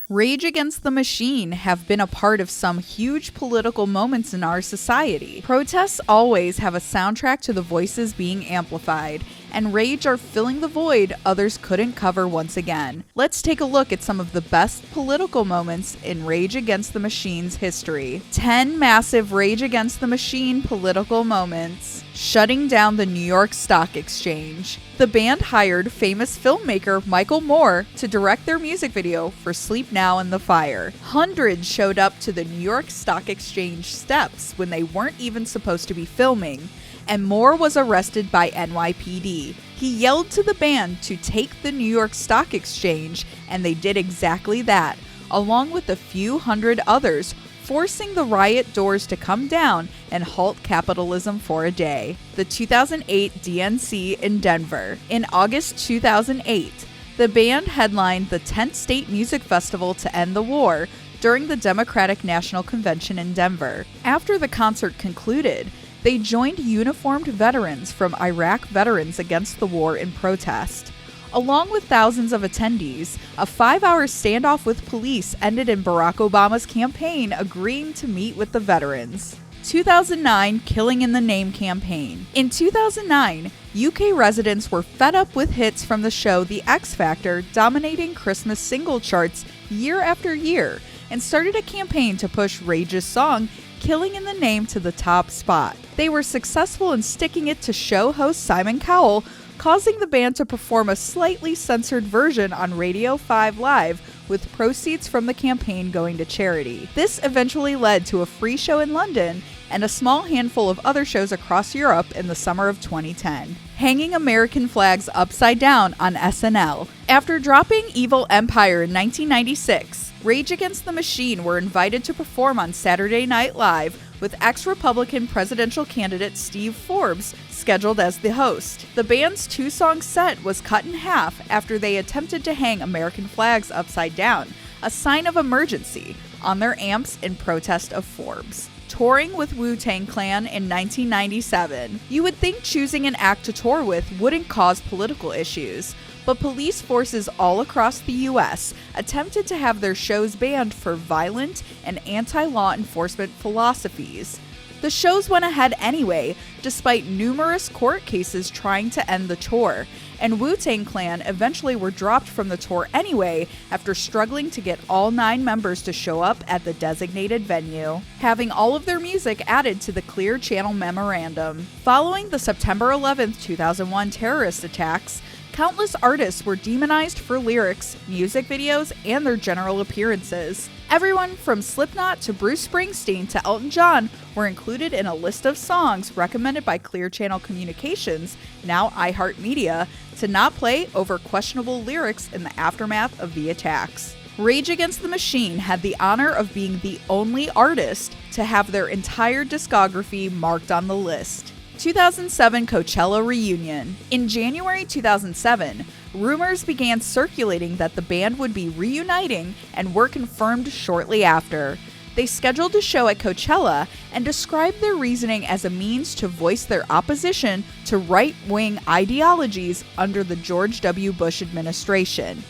Rage Against the Machine have been a part of some huge political moments in our society. Protests always have a soundtrack to the voices being amplified, and rage are filling the void others couldn't cover once again. Let's take a look at some of the best political moments in Rage Against the Machine's history. 10 massive Rage Against the Machine political moments. Shutting down the New York Stock Exchange. The band hired famous filmmaker Michael Moore to direct their music video for Sleep Now in the Fire. Hundreds showed up to the New York Stock Exchange steps when they weren't even supposed to be filming, and Moore was arrested by NYPD. He yelled to the band to take the New York Stock Exchange, and they did exactly that, along with a few hundred others, forcing the riot doors to come down and halt capitalism for a day. The 2008 DNC in Denver. In August 2008, the band headlined the 10th State Music Festival to end the war during the Democratic National Convention in Denver. After the concert concluded, they joined uniformed veterans from Iraq Veterans Against the War in protest. Along with thousands of attendees, a 5-hour standoff with police ended in Barack Obama's campaign agreeing to meet with the veterans. 2009 Killing in the Name campaign. In 2009, UK residents were fed up with hits from the show The X Factor dominating Christmas single charts year after year, and started a campaign to push Rage's song Killing in the Name to the top spot. They were successful in sticking it to show host Simon Cowell, causing the band to perform a slightly censored version on Radio 5 Live, with proceeds from the campaign going to charity. This eventually led to a free show in London and a small handful of other shows across Europe in the summer of 2010. Hanging American flags upside down on SNL. After dropping Evil Empire in 1996, Rage Against the Machine were invited to perform on Saturday Night Live, with ex-Republican presidential candidate Steve Forbes scheduled as the host. The band's 2-song set was cut in half after they attempted to hang American flags upside down, a sign of emergency, on their amps in protest of Forbes. Touring with Wu-Tang Clan in 1997. You would think choosing an act to tour with wouldn't cause political issues, but police forces all across the U.S. attempted to have their shows banned for violent and anti-law enforcement philosophies. The shows went ahead anyway, despite numerous court cases trying to end the tour, and Wu-Tang Clan eventually were dropped from the tour anyway after struggling to get all 9 members to show up at the designated venue, having all of their music added to the Clear Channel memorandum. Following the September 11, 2001 terrorist attacks, countless artists were demonized for lyrics, music videos, and their general appearances. Everyone from Slipknot to Bruce Springsteen to Elton John were included in a list of songs recommended by Clear Channel Communications, now iHeartMedia, to not play over questionable lyrics in the aftermath of the attacks. Rage Against the Machine had the honor of being the only artist to have their entire discography marked on the list. 2007 Coachella reunion. In January 2007, rumors began circulating that the band would be reuniting and were confirmed shortly after. They scheduled a show at Coachella and described their reasoning as a means to voice their opposition to right-wing ideologies under the George W. Bush administration.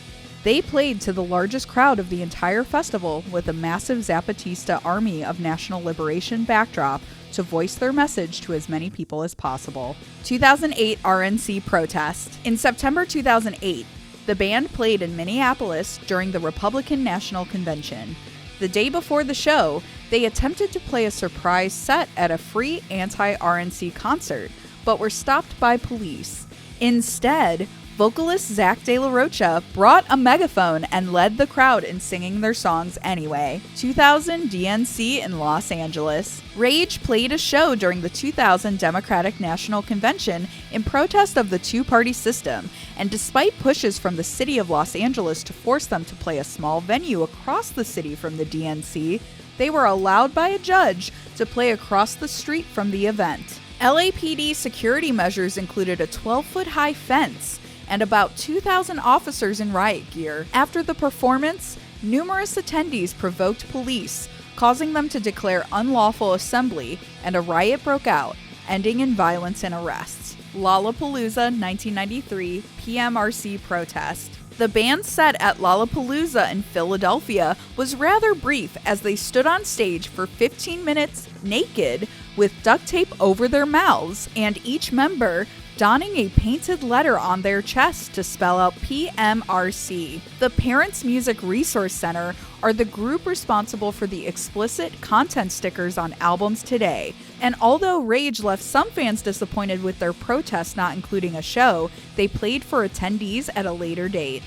They played to the largest crowd of the entire festival with a massive Zapatista Army of National Liberation backdrop to voice their message to as many people as possible. 2008 RNC protest. In September 2008, the band played in Minneapolis during the Republican National Convention. The day before the show, they attempted to play a surprise set at a free anti-RNC concert, but were stopped by police. Instead, vocalist Zack de la Rocha brought a megaphone and led the crowd in singing their songs anyway. 2000 DNC in Los Angeles. Rage played a show during the 2000 Democratic National Convention in protest of the two-party system, and despite pushes from the city of Los Angeles to force them to play a small venue across the city from the DNC, they were allowed by a judge to play across the street from the event. LAPD security measures included a 12-foot-high fence and about 2,000 officers in riot gear. After the performance, numerous attendees provoked police, causing them to declare unlawful assembly, and a riot broke out, ending in violence and arrests. Lollapalooza 1993 PMRC protest. The band's set at Lollapalooza in Philadelphia was rather brief as they stood on stage for 15 minutes naked with duct tape over their mouths and each member donning a painted letter on their chest to spell out PMRC. The Parents Music Resource Center are the group responsible for the explicit content stickers on albums today. And although Rage left some fans disappointed with their protest not including a show, they played for attendees at a later date.